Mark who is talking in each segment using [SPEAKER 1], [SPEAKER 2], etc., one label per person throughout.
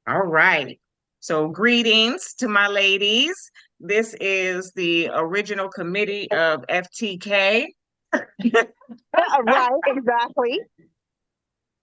[SPEAKER 1] All right. So, greetings to my ladies. This is the original committee of FTK.
[SPEAKER 2] Right, exactly.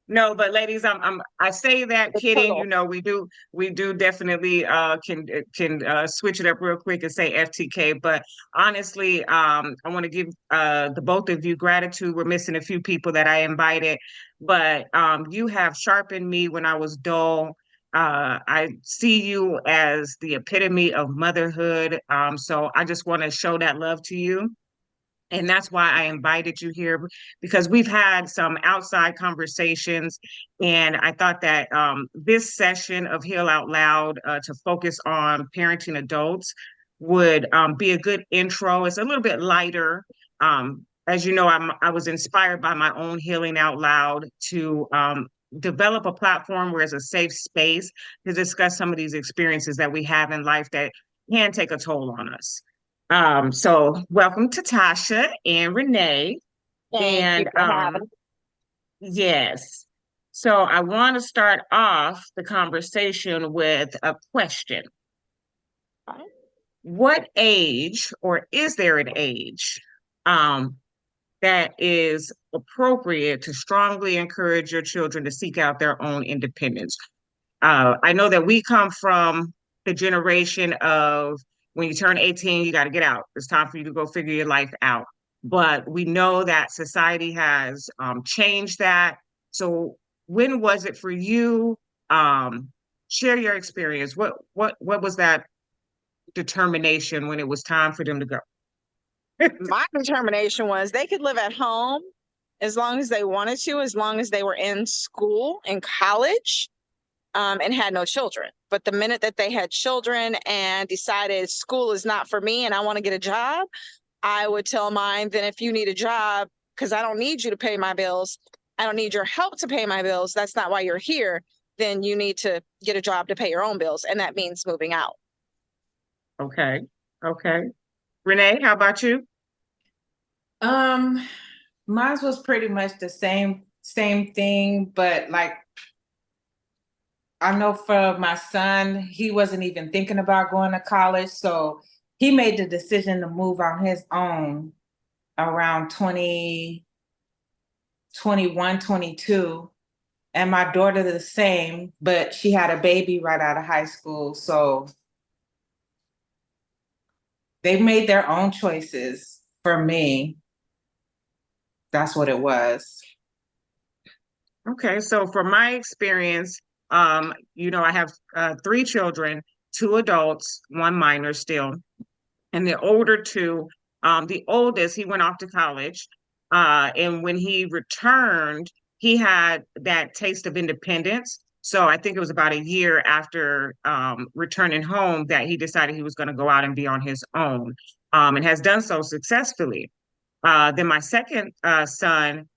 [SPEAKER 1] No, but ladies, I say that
[SPEAKER 2] The
[SPEAKER 1] kidding.
[SPEAKER 2] turtle.
[SPEAKER 1] We do definitely can switch it up real quick and say FTK. But honestly, I want to give the both of you gratitude. We're missing a few people that I invited, but you have sharpened me when I was dull. I see you as the epitome of motherhood. So I just want to show that love to you. And that's why I invited you here because we've had some outside conversations. And I thought that this session of Heal Out Loud to focus on parenting adults would be a good intro. It's a little bit lighter. As you know, I was inspired by my own Healing Out Loud to develop a platform where it's a safe space to discuss some of these experiences that we have in life that can take a toll on us. So welcome to Tasha and Renee.
[SPEAKER 2] Thank you
[SPEAKER 1] And
[SPEAKER 2] for having
[SPEAKER 1] yes, so I want to start off the conversation with a question.
[SPEAKER 2] me.
[SPEAKER 1] What age, or is there an age, um, that is appropriate to strongly encourage your children to seek out their own independence? I know that we come from the generation of when you turn 18, you got to get out. It's time for you to go figure your life out. But we know that society has changed that. So when was it for you? Share your experience. What was that determination when it was time for them to go?
[SPEAKER 2] My determination was they could live at home as long as they wanted to, as long as they were in school, in college, and had no children. But the minute that they had children and decided school is not for me and I want to get a job, I would tell mine, then if you need a job, because I don't need you to pay my bills, I don't need your help to pay my bills. That's not why you're here. Then you need to get a job to pay your own bills. And that means moving out.
[SPEAKER 1] Okay. Okay. Renee, how about you?
[SPEAKER 3] Um, Mine was pretty much the same thing, but like I know for my son, he wasn't even thinking about going to college, so he made the decision to move on his own around 21, 22. And my daughter the same, but she had a baby right out of high school, so they made their own choices. For me, that's what it was.
[SPEAKER 1] Okay, so from my experience, I have three children, two adults, one minor still, and the older two, the oldest, he went off to college, and when he returned, he had that taste of independence. So I think it was about a year after returning home that he decided he was going to go out and be on his own, and has done so successfully. Then my second son,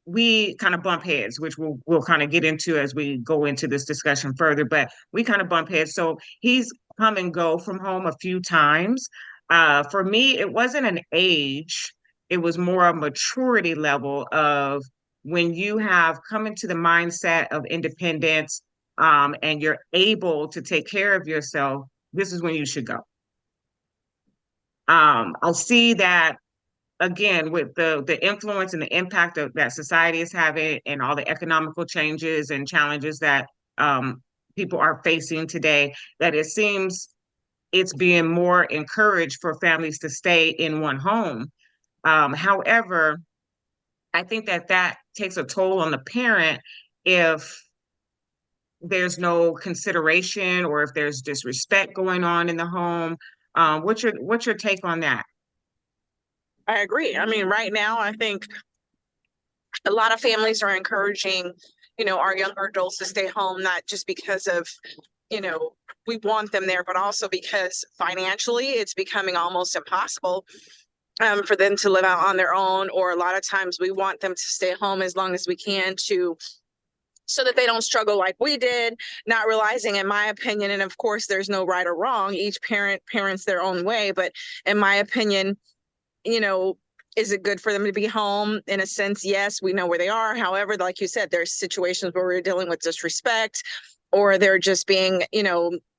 [SPEAKER 1] we kind of bump heads, which we'll kind of get into as we go into this discussion further, but we kind of bump heads. So he's come and go from home a few times. For me, it wasn't an age, it was more a maturity level of when you have come into the mindset of independence, and you're able to take care of yourself, this is when you should go. I see that again with the influence and the impact of that society is having and all the economical changes and challenges that people are facing today, that it seems it's being more encouraged for families to stay in one home. However, I think that that takes a toll on the parent if there's no consideration or if there's disrespect going on in the home. What's your take on that?
[SPEAKER 2] I agree. I mean, right now, I think a lot of families are encouraging, our younger adults to stay home, not just because of, you know, we want them there, but also because financially it's becoming almost impossible for them to live out on their own. Or a lot of times we want them to stay home as long as we can to so that they don't struggle like we did, not realizing, in my opinion, and of course there's no right or wrong, each parent parents their own way, but in my opinion, you know, is it good for them to be home? In a sense, yes, we know where they are. However, like you said, there's situations where we're dealing with disrespect, or they're just being,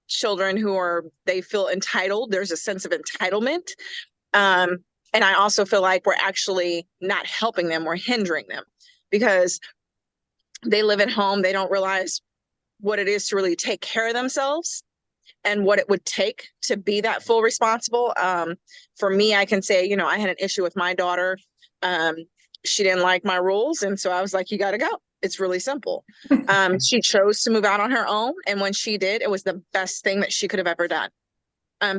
[SPEAKER 2] children who they feel entitled. There's a sense of entitlement. Um, and I also feel like we're actually not helping them, we're hindering them because they live at home. They don't realize what it is to really take care of themselves and what it would take to be that full responsible. For me, I can say, I had an issue with my daughter. Um, she didn't like my rules. And so I was like, you got to go. It's really simple. She chose to move out on her own. And when she did, it was the best thing that she could have ever done.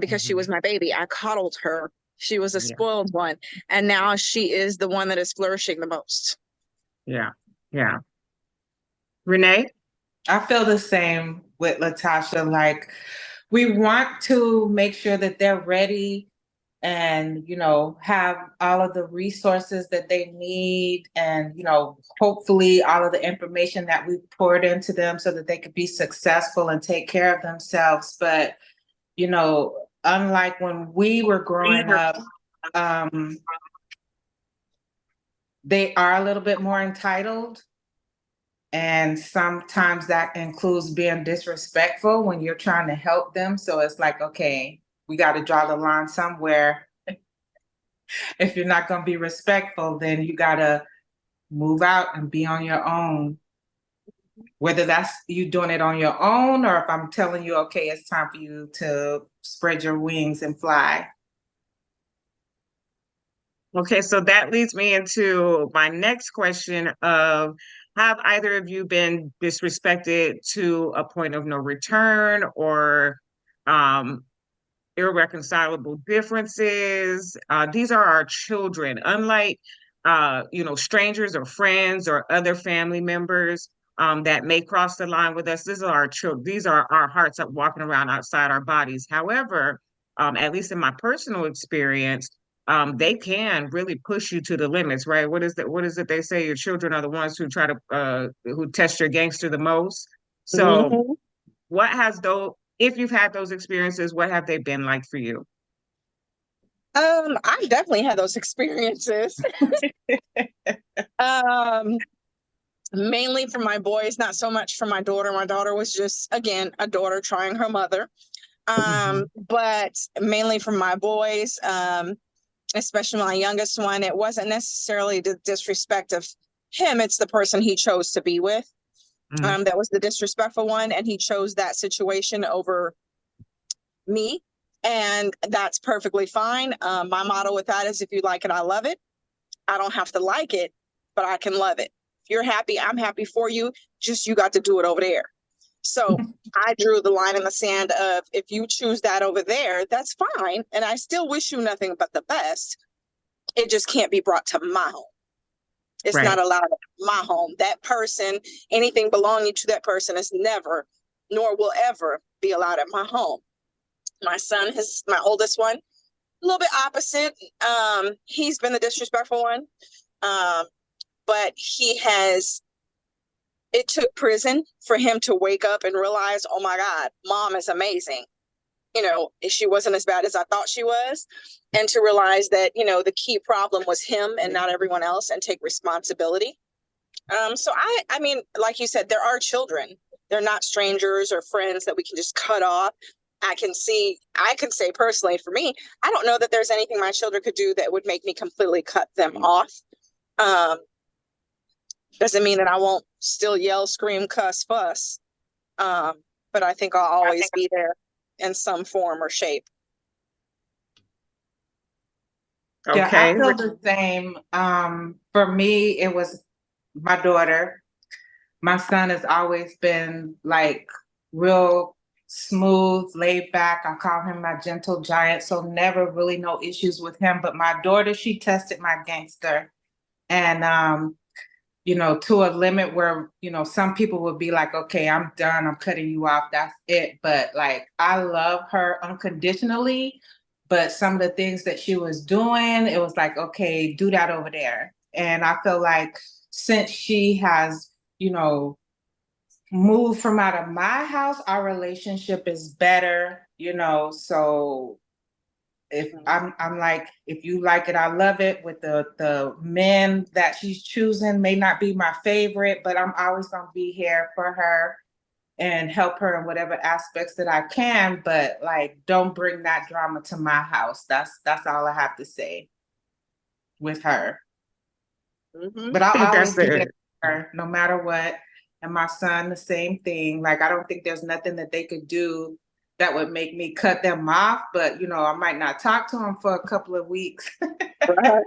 [SPEAKER 2] Because she was my baby. I coddled her. She was a
[SPEAKER 1] Yeah.
[SPEAKER 2] spoiled one. And now she is the one that is flourishing the most.
[SPEAKER 1] Yeah. Yeah. Renee?
[SPEAKER 3] I feel the same with Latasha. Like, we want to make sure that they're ready and, have all of the resources that they need and, hopefully all of the information that we poured into them so that they could be successful and take care of themselves. But, unlike when we were growing up, they are a little bit more entitled. And sometimes that includes being disrespectful when you're trying to help them. So it's like, okay, we got to draw the line somewhere. If you're not going to be respectful, then you got to move out and be on your own. Whether that's you doing it on your own or if I'm telling you, okay, it's time for you to spread your wings and fly.
[SPEAKER 1] Okay, so that leads me into my next question of, have either of you been disrespected to a point of no return or irreconcilable differences? These are our children, unlike strangers or friends or other family members that may cross the line with us. These are our children. These are our hearts up walking around outside our bodies. However, at least in my personal experience, they can really push you to the limits, right? What is it they say? Your children are the ones who try to who test your gangster the most. So
[SPEAKER 2] Mhm.
[SPEAKER 1] what has those, if you've had those experiences, what have they been like for you?
[SPEAKER 2] I've definitely had those experiences. Um, Mainly from my boys, not so much from my daughter. My daughter was just, again, a daughter trying her mother. But mainly from my boys, especially my youngest one, it wasn't necessarily the disrespect of him, it's the person he chose to be with.
[SPEAKER 1] Mhm.
[SPEAKER 2] That was the disrespectful one, and he chose that situation over me. And that's perfectly fine. My motto with that is if you like it, I love it. I don't have to like it, but I can love it. If you're happy, I'm happy for you. Just you got to do it over there. So I drew the line in the sand of if you choose that over there, that's fine. And I still wish you nothing but the best. It just can't be brought to my home. It's
[SPEAKER 1] Right.
[SPEAKER 2] not allowed at my home. That person, anything belonging to that person is never, nor will ever be allowed at my home. My son, my oldest one, a little bit opposite. He's been the disrespectful one. Um, but it took prison for him to wake up and realize, oh my God, mom is amazing. She wasn't as bad as I thought she was. And to realize that, the key problem was him and not everyone else, and take responsibility. So I mean, like you said, there are children. They're not strangers or friends that we can just cut off. I can say personally for me, I don't know that there's anything my children could do that would make me completely cut them off. Um, doesn't mean that I won't still yell, scream, cuss, fuss. But I think I'll always be there in some form or shape.
[SPEAKER 3] Yeah, I
[SPEAKER 1] Okay.
[SPEAKER 3] feel the same. For me, it was my daughter. My son has always been like real smooth, laid back. I call him my gentle giant, so never really no issues with him. But my daughter, she tested my gangster. And to a limit where, some people would be like, okay, I'm done, I'm cutting you off, that's it. But like, I love her unconditionally, but some of the things that she was doing, it was like, okay, do that over there. And I feel like since she has, moved from out of my house, our relationship is better, so if I'm like, if you like it, I love it. With the men that she's choosing may not be my favorite, but I'm always gonna be here for her. and help her in whatever aspects that I can, but like don't bring that drama to my house. That's all I have to say with her.
[SPEAKER 2] Mhm.
[SPEAKER 3] But
[SPEAKER 1] I think
[SPEAKER 3] I'll
[SPEAKER 1] that's
[SPEAKER 3] always be there
[SPEAKER 1] the
[SPEAKER 3] for her no matter what. And my son, the same thing. Like I don't think there's nothing that they could do that would make me cut them off, but you know, I might not talk to them for a couple of weeks.
[SPEAKER 2] Right.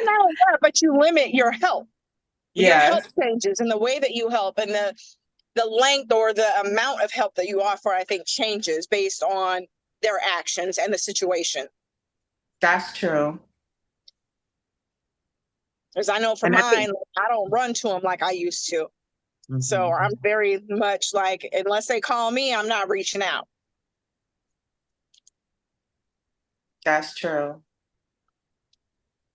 [SPEAKER 2] Not only that, but you limit your help. Your help
[SPEAKER 3] Yes,
[SPEAKER 2] changes, and the way that you help and the length or the amount of help that you offer, I think, changes based on their actions and the situation.
[SPEAKER 3] that's true.
[SPEAKER 2] Because I know for
[SPEAKER 1] and I
[SPEAKER 2] mine,
[SPEAKER 1] think
[SPEAKER 2] I don't run to them like I used to. So
[SPEAKER 1] Mhm.
[SPEAKER 2] I'm very much like, unless they call me, I'm not reaching out.
[SPEAKER 3] That's true.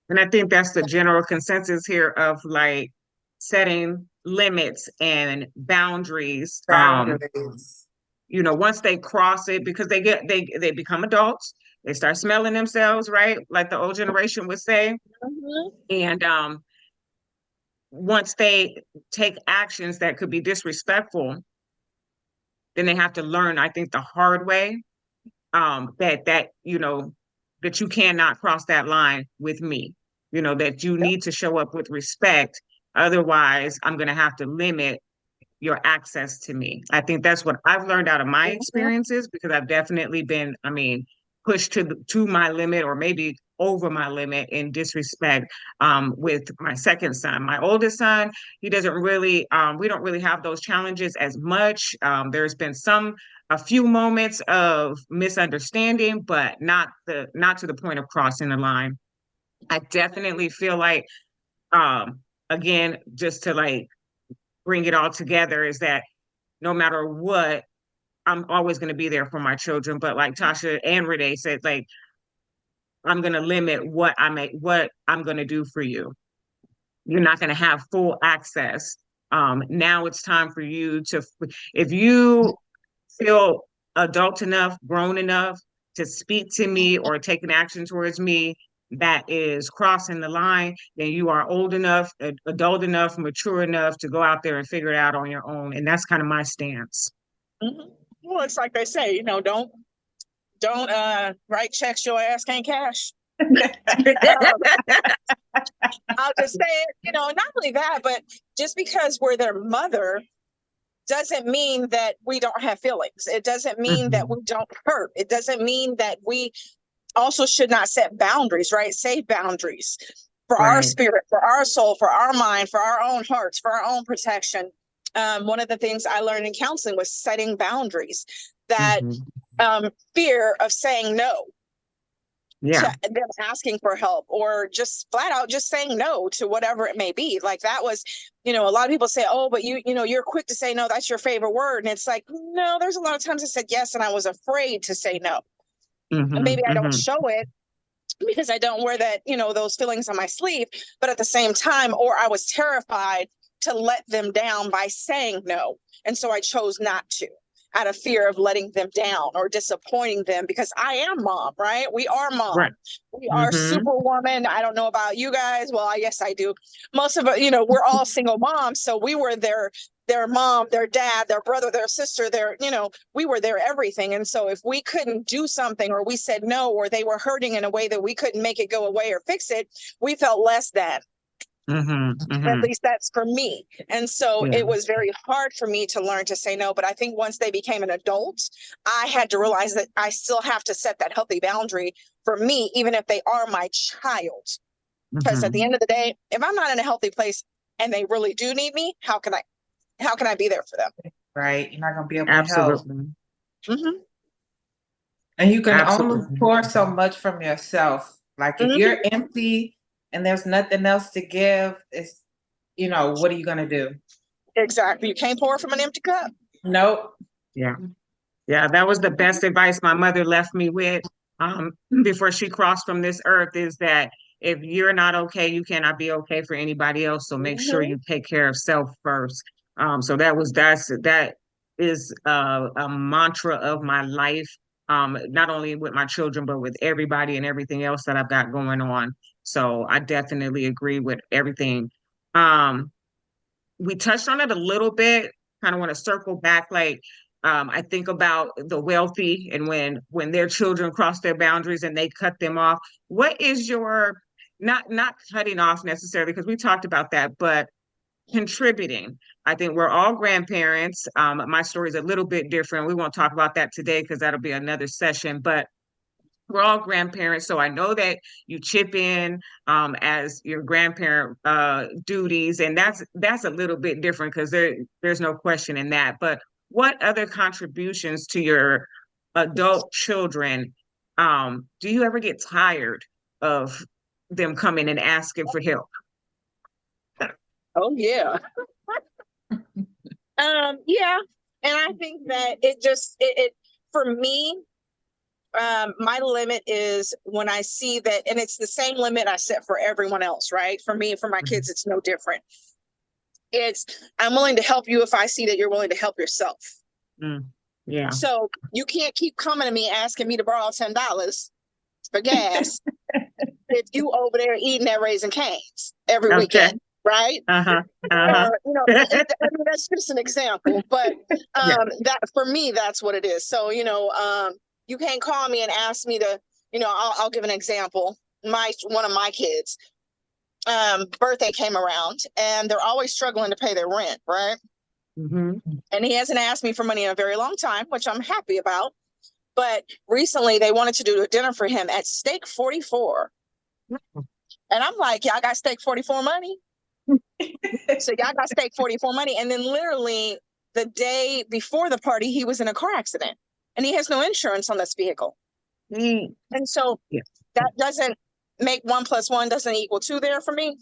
[SPEAKER 1] And I think that's the general consensus here of like setting limits and boundaries.
[SPEAKER 3] Boundaries.
[SPEAKER 1] You know, once they cross it, because they become adults, they start smelling themselves, right? Like the old generation would say.
[SPEAKER 2] Mhm.
[SPEAKER 1] And once they take actions that could be disrespectful, then they have to learn, I think, the hard way, that you know, that you cannot cross that line with me. You know, that you
[SPEAKER 2] Yep.
[SPEAKER 1] need to show up with respect. Otherwise, I'm going to have to limit your access to me. I think that's what I've learned out of my
[SPEAKER 2] Mhm.
[SPEAKER 1] experiences, because I've definitely been, I mean, pushed to my limit, or maybe over my limit in disrespect, with my second son. My oldest son, he doesn't really, we don't really have those challenges as much. There's been a few moments of misunderstanding, but not to the point of crossing the line. I definitely feel like, um, again, just to like bring it all together, is that no matter what, I'm always going to be there for my children. But like Tasha and Renee said, like, I'm going to limit what I'm going to do for you. You're not going to have full access. Now it's time for you to, if you feel adult enough, grown enough to speak to me or take an action towards me that is crossing the line, then you are old enough, adult enough, mature enough to go out there and figure it out on your own. And that's kind of my stance.
[SPEAKER 2] Mhm. Well, it's like they say, don't write checks your ass can't cash. Um, I'll just say it, not only that, but just because we're their mother doesn't mean that we don't have feelings. It doesn't mean that
[SPEAKER 1] Mhm.
[SPEAKER 2] we don't hurt. It doesn't mean that we also should not set boundaries, right? Say boundaries for our
[SPEAKER 1] Right.
[SPEAKER 2] spirit, for our soul, for our mind, for our own hearts, for our own protection. One of the things I learned in counseling was setting boundaries, that
[SPEAKER 1] Mhm.
[SPEAKER 2] fear of saying no to
[SPEAKER 1] Yeah.
[SPEAKER 2] them asking for help, or just flat out just saying no to whatever it may be. Like that was, a lot of people say, oh, but you're quick to say no, that's your favorite word. And it's like, no, there's a lot of times I said yes and I was afraid to say no. And
[SPEAKER 1] Mhm.
[SPEAKER 2] maybe I don't
[SPEAKER 1] Mhm.
[SPEAKER 2] show it because I don't wear that, those feelings on my sleeve, but at the same time, or I was terrified to let them down by saying no. And so I chose not to, out of fear of letting them down or disappointing them, because I am mom, right? We are mom.
[SPEAKER 1] Right.
[SPEAKER 2] We are
[SPEAKER 1] Mhm.
[SPEAKER 2] superwoman. I don't know about you guys. Well, I guess I do. Most of it, we're all single moms. So we were their mom, their dad, their brother, their sister, we were their everything. And so if we couldn't do something, or we said no, or they were hurting in a way that we couldn't make it go away or fix it, we felt less than.
[SPEAKER 1] Mhm.
[SPEAKER 2] At
[SPEAKER 1] Mhm.
[SPEAKER 2] least that's for me. And so
[SPEAKER 1] Yeah.
[SPEAKER 2] it was very hard for me to learn to say no. But I think once they became an adult, I had to realize that I still have to set that healthy boundary for me, even if they are my child. Because at the
[SPEAKER 1] Mhm.
[SPEAKER 2] end of the day, if I'm not in a healthy place and they really do need me, how can I be there for them?
[SPEAKER 3] Right. You're not gonna be able to help.
[SPEAKER 1] Absolutely.
[SPEAKER 2] Mm-hmm.
[SPEAKER 3] And you can only
[SPEAKER 1] Absolutely.
[SPEAKER 3] pour so much from yourself. Like if
[SPEAKER 2] Mm-hmm.
[SPEAKER 3] you're empty and there's nothing else to give, what are you gonna do?
[SPEAKER 2] Exactly. You can't pour from an empty cup.
[SPEAKER 3] Nope.
[SPEAKER 1] Yeah. Yeah. That was the best advice my mother left me with, um, before she crossed from this earth, is that if you're not okay, you cannot be okay for anybody else. So make sure
[SPEAKER 2] Mm-hmm.
[SPEAKER 1] you take care of self first. So that is a mantra of my life, not only with my children, but with everybody and everything else that I've got going on. So I definitely agree with everything. Um, we touched on it a little bit, kind of want to circle back, like I think about the wealthy and when their children cross their boundaries and they cut them off. What is your not cutting off necessarily, because we talked about that, but contributing. I think we're all grandparents. My story is a little bit different. We won't talk about that today because that'll be another session, but we're all grandparents. So I know that you chip in as your grandparent duties, and that's a little bit different because there's no question in that. But what other contributions to your adult children do you ever get tired of them coming and asking for help?
[SPEAKER 2] Oh yeah. Yeah. And I think that it for me, my limit is when I see that, and it's the same limit I set for everyone else, right? For me and for my kids, it's no different. It's, I'm willing to help you if I see that you're willing to help yourself.
[SPEAKER 1] Yeah.
[SPEAKER 2] So you can't keep coming to me asking me to borrow $10 for gas if you over there eating that Raisin Canes every
[SPEAKER 1] Okay.
[SPEAKER 2] weekend, right?
[SPEAKER 1] Uh-huh. Uh-huh.
[SPEAKER 2] Or, I mean, that's just an example, but
[SPEAKER 1] Yeah.
[SPEAKER 2] that for me, that's what it is. So, you can't call me and ask me to, I'll give an example. One of my kids, birthday came around and they're always struggling to pay their rent, right?
[SPEAKER 1] Mm-hmm.
[SPEAKER 2] And he hasn't asked me for money in a very long time, which I'm happy about. But recently they wanted to do a dinner for him at Steak 44. And I'm like, y'all got Steak 44 money? So y'all got Steak 44 money. And then literally the day before the party, he was in a car accident and he has no insurance on this vehicle.
[SPEAKER 1] Mm.
[SPEAKER 2] And so that doesn't make 1 + 1 doesn't equal 2 there for me.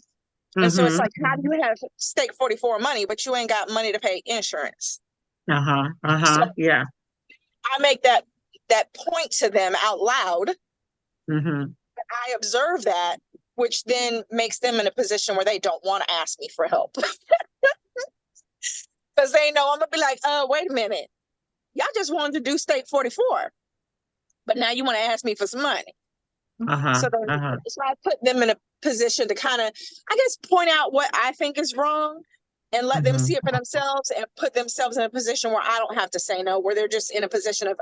[SPEAKER 2] And so it's like, how do you have Steak 44 money, but you ain't got money to pay insurance?
[SPEAKER 1] Uh-huh. Uh-huh.
[SPEAKER 2] So
[SPEAKER 1] Yeah.
[SPEAKER 2] I make that point to them out loud.
[SPEAKER 1] Mm-hmm.
[SPEAKER 2] I observe that, which then makes them in a position where they don't want to ask me for help. Because they know I'm gonna be like, wait a minute. Y'all just wanted to do Steak 44, but now you want to ask me for some money.
[SPEAKER 1] Uh-huh.
[SPEAKER 2] So then
[SPEAKER 1] Uh-huh.
[SPEAKER 2] so I put them in a position to kind of, I guess, point out what I think is wrong and let them see it for themselves and put themselves in a position where I don't have to say no, where they're just in a position of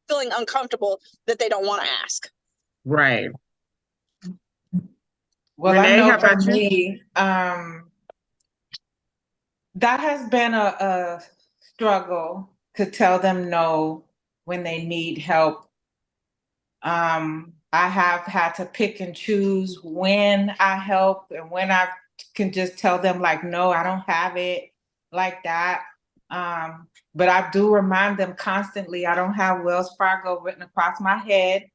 [SPEAKER 2] feeling uncomfortable that they don't want to ask.
[SPEAKER 1] Right.
[SPEAKER 3] Well, I
[SPEAKER 1] Renee,
[SPEAKER 3] know
[SPEAKER 1] how
[SPEAKER 3] for
[SPEAKER 1] about you?
[SPEAKER 3] me, that has been a struggle to tell them no when they need help. I have had to pick and choose when I help and when I can just tell them like, no, I don't have it like that. But I do remind them constantly, I don't have Wells Fargo written across my head.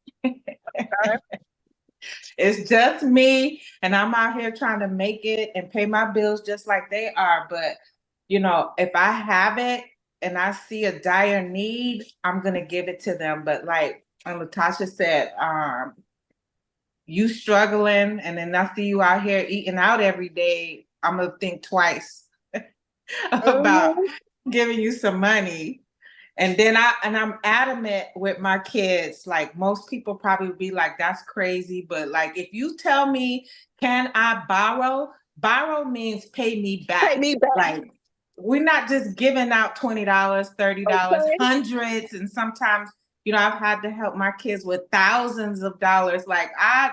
[SPEAKER 3] It's just me, and I'm out here trying to make it and pay my bills just like they are. But, if I have it and I see a dire need, I'm going to give it to them. But like Latasha said, you struggling, and then I see you out here eating out every day, I'm going to think twice about giving you some money. And then I'm adamant with my kids. Like most people probably would be like, that's crazy. But like, if you tell me, can I borrow? Borrow means pay me back.
[SPEAKER 2] Pay me back.
[SPEAKER 3] Like we're not just giving out $20, $30, hundreds. And sometimes, I've had to help my kids with thousands of dollars. Like I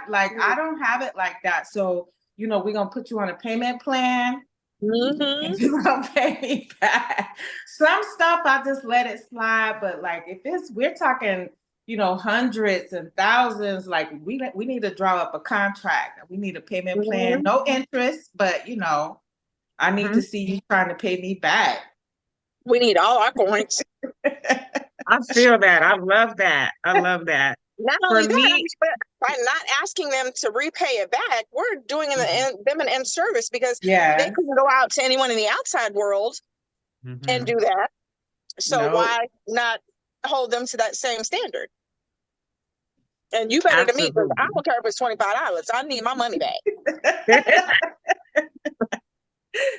[SPEAKER 3] don't have it like that. So, we're going to put you on a payment plan. And you're gonna pay me back. Some stuff I just let it slide, but like if we're talking, hundreds and thousands, like we need to draw up a contract. We need a payment plan, no interest, but I need to see you trying to pay me back.
[SPEAKER 2] We need all our coins.
[SPEAKER 1] I feel that. I love that. I love that.
[SPEAKER 2] Not
[SPEAKER 1] For
[SPEAKER 2] only that,
[SPEAKER 1] me,
[SPEAKER 2] but by not asking them to repay it back, we're doing them an end service because they couldn't go out to anyone in the outside world and do that. So why not hold them to that same standard? And you better to me, because I don't care if it's $25. I need my money back.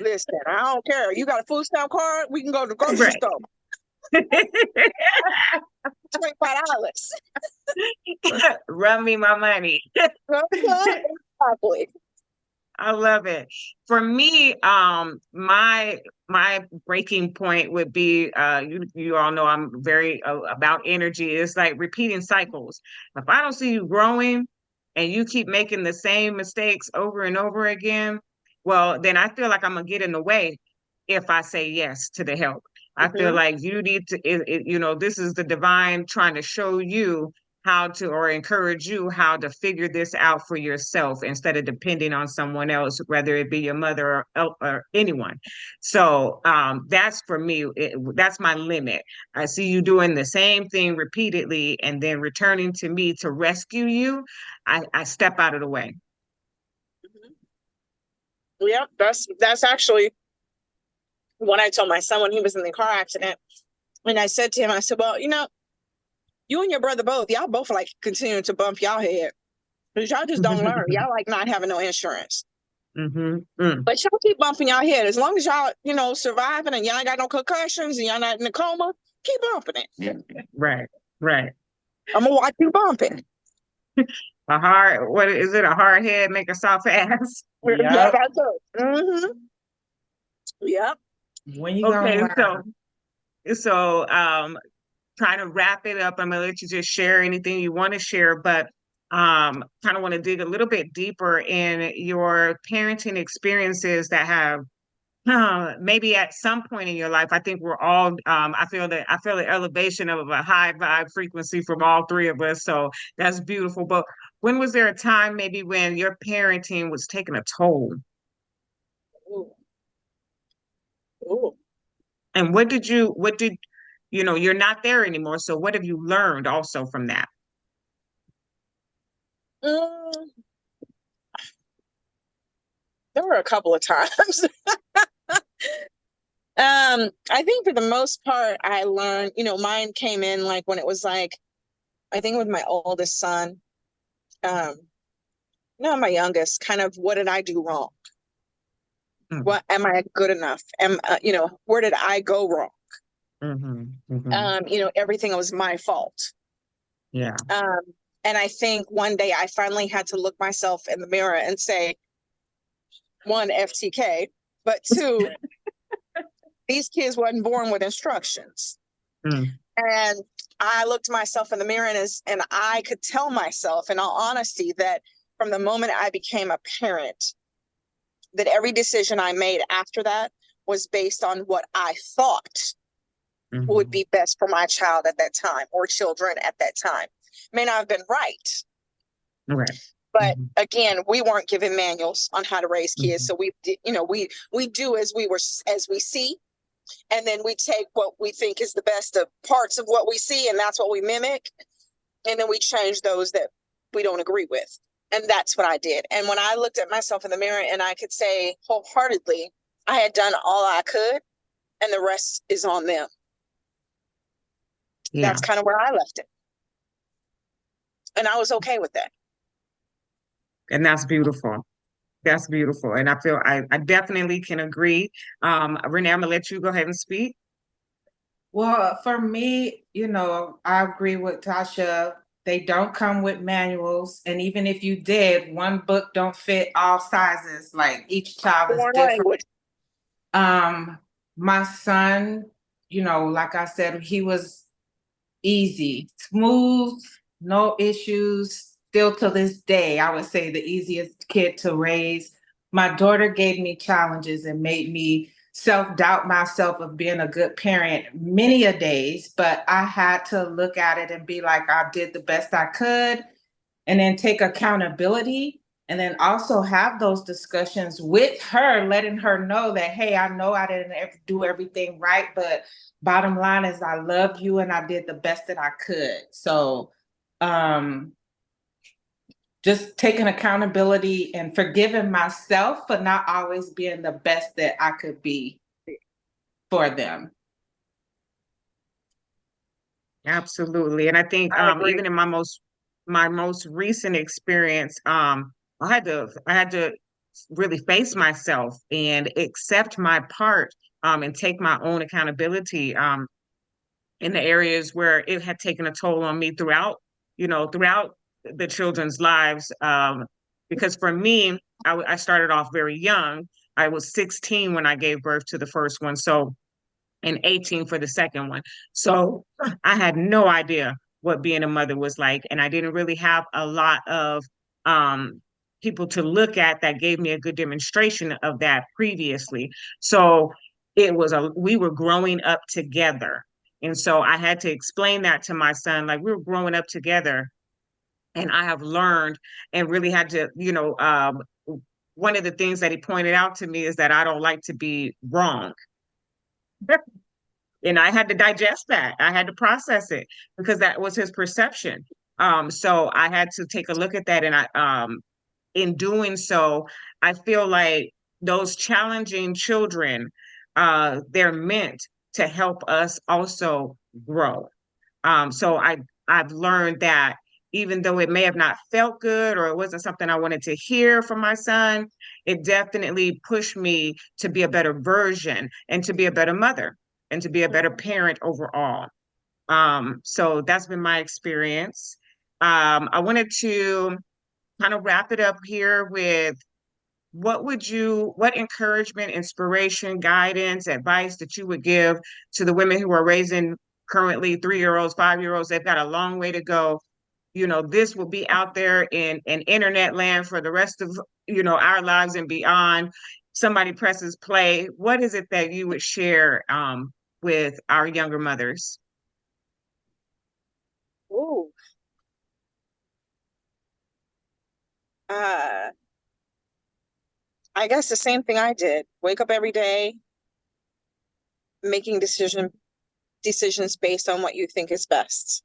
[SPEAKER 2] Listen, I don't care. You got a food stamp card? We can go to the grocery store. $25.
[SPEAKER 1] Run me my money.
[SPEAKER 2] Exactly.
[SPEAKER 1] I love it. For me, my breaking point would be you all know I'm very about energy. It's like repeating cycles. If I don't see you growing and you keep making the same mistakes over and over again, well, then I feel like I'm gonna get in the way if I say yes to the help. I feel
[SPEAKER 2] Mhm.
[SPEAKER 1] like you need to, this is the divine trying to show you how to or encourage you how to figure this out for yourself instead of depending on someone else, whether it be your mother or anyone. So that's for me, that's my limit. I see you doing the same thing repeatedly and then returning to me to rescue you. I step out of the way.
[SPEAKER 2] Yeah, that's actually what I told my son when he was in the car accident. And I said to him, I said, well, you and your brother both, y'all both like continuing to bump y'all head. Because y'all just don't learn. Y'all like not having no insurance.
[SPEAKER 1] Mm.
[SPEAKER 2] But y'all keep bumping y'all head. As long as y'all, surviving and y'all ain't got no concussions and y'all not in a coma, keep bumping it.
[SPEAKER 1] Yeah. Right, right.
[SPEAKER 2] I'm gonna watch you bumping.
[SPEAKER 1] What is it? A hard head make a soft ass.
[SPEAKER 2] Yeah,
[SPEAKER 3] Yep.
[SPEAKER 2] that's it. Mm-hmm. Yep.
[SPEAKER 3] When you gonna
[SPEAKER 1] Okay,
[SPEAKER 3] learn?
[SPEAKER 1] so trying to wrap it up. I'm gonna let you just share anything you want to share, but kind of want to dig a little bit deeper in your parenting experiences that have maybe at some point in your life. I think we're all I feel the elevation of a high vibe frequency from all three of us. So that's beautiful. But when was there a time maybe when your parenting was taking a toll?
[SPEAKER 2] Ooh. Ooh.
[SPEAKER 1] And what did you're not there anymore. So what have you learned also from that?
[SPEAKER 2] Mm, there were a couple of times. I think for the most part, I learned, mine came in like when it was like, I think with my oldest son, um, no, my youngest, kind of what did I do wrong?
[SPEAKER 1] Mm,
[SPEAKER 2] What am I good enough? Where did I go wrong?
[SPEAKER 1] hmm.
[SPEAKER 2] Everything was my fault.
[SPEAKER 1] Yeah.
[SPEAKER 2] Um, and I think one day I finally had to look myself in the mirror and say, one, FTK, but two, these kids wasn't born with instructions.
[SPEAKER 1] Mm,
[SPEAKER 2] And I looked myself in the mirror and I could tell myself in all honesty that from the moment I became a parent, that every decision I made after that was based on what I thought would
[SPEAKER 1] hmm.
[SPEAKER 2] be best for my child at that time or children at that time. May not have been right.
[SPEAKER 1] Right.
[SPEAKER 2] But
[SPEAKER 1] Hmm.
[SPEAKER 2] again, we weren't given manuals on how to raise kids.
[SPEAKER 1] Hmm.
[SPEAKER 2] So we do as we see, and then we take what we think is the best of parts of what we see, and that's what we mimic. And then we change those that we don't agree with. And that's what I did. And when I looked at myself in the mirror and I could say wholeheartedly, I had done all I could, and the rest is on them.
[SPEAKER 1] Yeah.
[SPEAKER 2] That's kind of where I left it. And I was okay with that.
[SPEAKER 1] And that's beautiful. That's beautiful. And I definitely can agree. Renee, I'm gonna let you go ahead and speak.
[SPEAKER 3] Well, for me, I agree with Tasha. They don't come with manuals, and even if you did, one book don't fit all sizes. Like each child is
[SPEAKER 2] Foreign
[SPEAKER 3] different.
[SPEAKER 2] language.
[SPEAKER 3] Um, my son, like I said, he was easy, smooth, no issues. Still to this day, I would say the easiest kid to raise. My daughter gave me challenges and made me self-doubt myself of being a good parent many a days, but I had to look at it and be like, I did the best I could, and then take accountability, and then also have those discussions with her, letting her know that, hey, I know I didn't do everything right, but bottom line is I love you and I did the best that I could. So um just taking accountability and forgiving myself for not always being the best that I could be for them.
[SPEAKER 1] Absolutely. And I think
[SPEAKER 2] I agree.
[SPEAKER 1] even in my most recent experience, I had to really face myself and accept my part and take my own accountability in the areas where it had taken a toll on me throughout the children's lives. Because for me, I started off very young. I was 16 when I gave birth to the first one. So, and 18 for the second one. So I had no idea what being a mother was like. And I didn't really have a lot of um, people to look at that gave me a good demonstration of that previously. So we were growing up together. And so I had to explain that to my son, like we were growing up together. And I have learned and really had to, one of the things that he pointed out to me is that I don't like to be wrong. And I had to digest that. I had to process it because that was his perception. So I had to take a look at that, and in doing so, I feel like those challenging children, they're meant to help us also grow. I've learned that even though it may have not felt good or it wasn't something I wanted to hear from my son, it definitely pushed me to be a better version and to be a better mother and to be a better parent overall. So that's been my experience. I wanted to kind of wrap it up here with what encouragement, inspiration, guidance, advice that you would give to the women who are raising currently 3-year-olds, 5-year-olds? They've got a long way to go. This will be out there in internet land for the rest of, our lives and beyond. Somebody presses play. What is it that you would share with our younger mothers?
[SPEAKER 2] Ooh. Uh, I guess the same thing I did. Wake up every day, making decisions based on what you think is best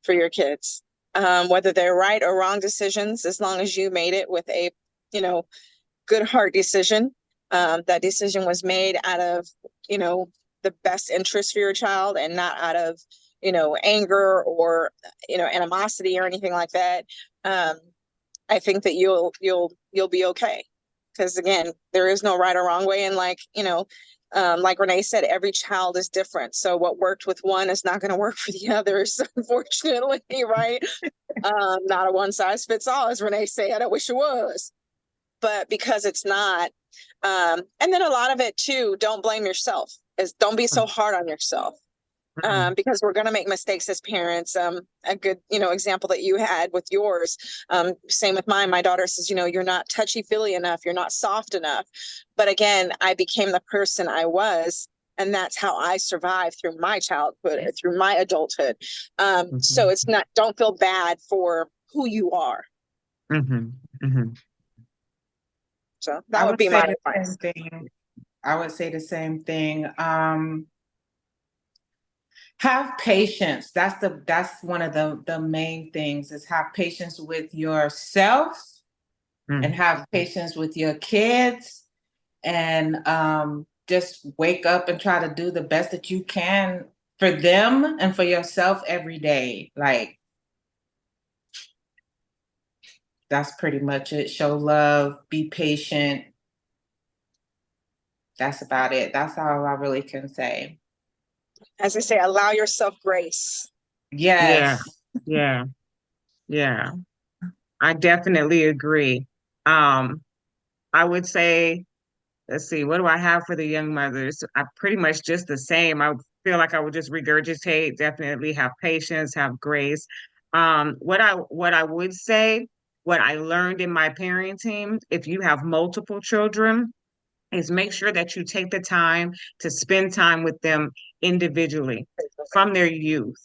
[SPEAKER 2] for your kids. Whether they're right or wrong decisions, as long as you made it with a, good heart decision. That decision was made out of, the best interest for your child and not out of, anger or, animosity or anything like that. I think that you'll be okay. Because again, there is no right or wrong way. And like Renee said, every child is different. So what worked with one is not going to work for the others, unfortunately, right? Not a one size fits all, as Renee said. I wish it was, but because it's not. And then a lot of it too, don't blame yourself. Is don't be so hard on yourself. Because we're going to make mistakes as parents. A good, example that you had with yours. Same with mine. My daughter says, you're not touchy feely enough. You're not soft enough. But again, I became the person I was. And that's how I survived through my childhood, through my adulthood. So it's not, don't feel bad for who you are.
[SPEAKER 1] Mm-hmm. Mm-hmm.
[SPEAKER 2] So that would be my advice.
[SPEAKER 3] I would say the same thing. Have patience. That's one of the main things is have patience with yourself and have patience with your kids and just wake up and try to do the best that you can for them and for yourself every day. Like that's pretty much it. Show love, be patient. That's about it. That's all I really can say.
[SPEAKER 2] As I say, allow yourself grace.
[SPEAKER 3] Yes.
[SPEAKER 1] Yeah. Yeah. I definitely agree. I would say, let's see, what do I have for the young mothers? I pretty much just the same. I feel like I would just regurgitate, definitely have patience, have grace. What I would say, what I learned in my parenting, if you have multiple children, is make sure that you take the time to spend time with them individually from their youth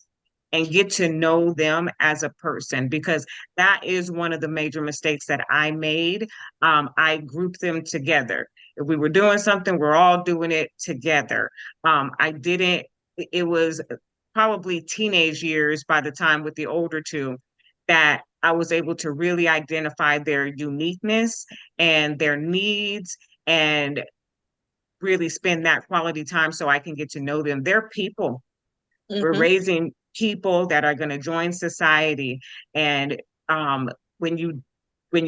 [SPEAKER 1] and get to know them as a person, because that is one of the major mistakes that I made. I grouped them together. If we were doing something, we're all doing it together. I didn't, it was probably teenage years by the time with the older two that I was able to really identify their uniqueness and their needs and really spend that quality time so I can get to know them. They're people. We're raising people that are going to join society. And when you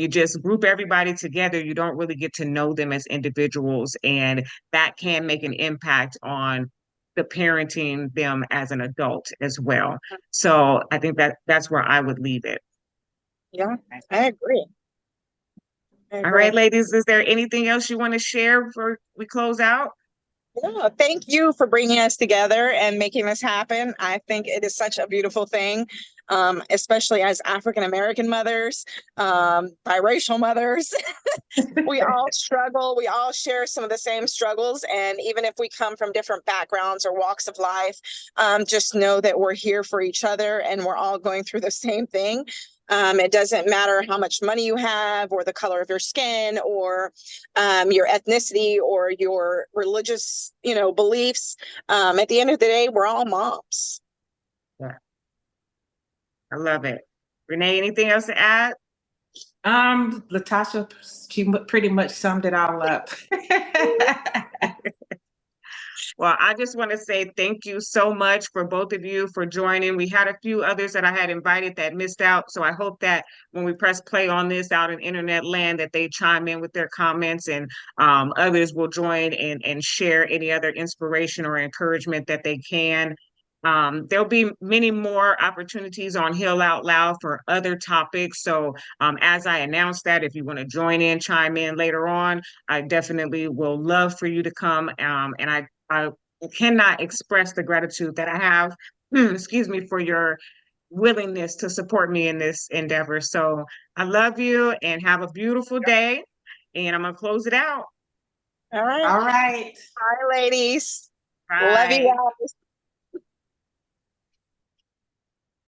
[SPEAKER 1] just group everybody together, you don't really get to know them as individuals. And that can make an impact on the parenting them as an adult as well. So I think that that's where I would leave it.
[SPEAKER 2] Yeah, I agree. I
[SPEAKER 1] All right,
[SPEAKER 2] agree.
[SPEAKER 1] ladies, is there anything else you want to share before we close out?
[SPEAKER 2] Yeah, thank you for bringing us together and making this happen. I think it is such a beautiful thing, especially as African American mothers, biracial mothers. We all struggle. We all share some of the same struggles. And even if we come from different backgrounds or walks of life, just know that we're here for each other and we're all going through the same thing. It doesn't matter how much money you have or the color of your skin or your ethnicity or your religious, beliefs. At the end of the day, we're all moms.
[SPEAKER 1] Yeah, I love it. Renee, anything else to add?
[SPEAKER 3] Latasha, she pretty much summed it all up.
[SPEAKER 1] Well, I just want to say thank you so much for both of you for joining. We had a few others that I had invited that missed out. So I hope that when we press play on this out in internet land, that they chime in with their comments and others will join and share any other inspiration or encouragement that they can. There'll be many more opportunities on Heal Out Loud for other topics. So as I announced that, if you want to join in, chime in later on, I definitely will love for you to come. And I cannot express the gratitude that I have, excuse me, for your willingness to support me in this endeavor. So I love you and have a beautiful day. And I'm going to close it out.
[SPEAKER 2] All right.
[SPEAKER 3] All right.
[SPEAKER 2] Bye, ladies. Love you
[SPEAKER 1] Bye.
[SPEAKER 2] guys.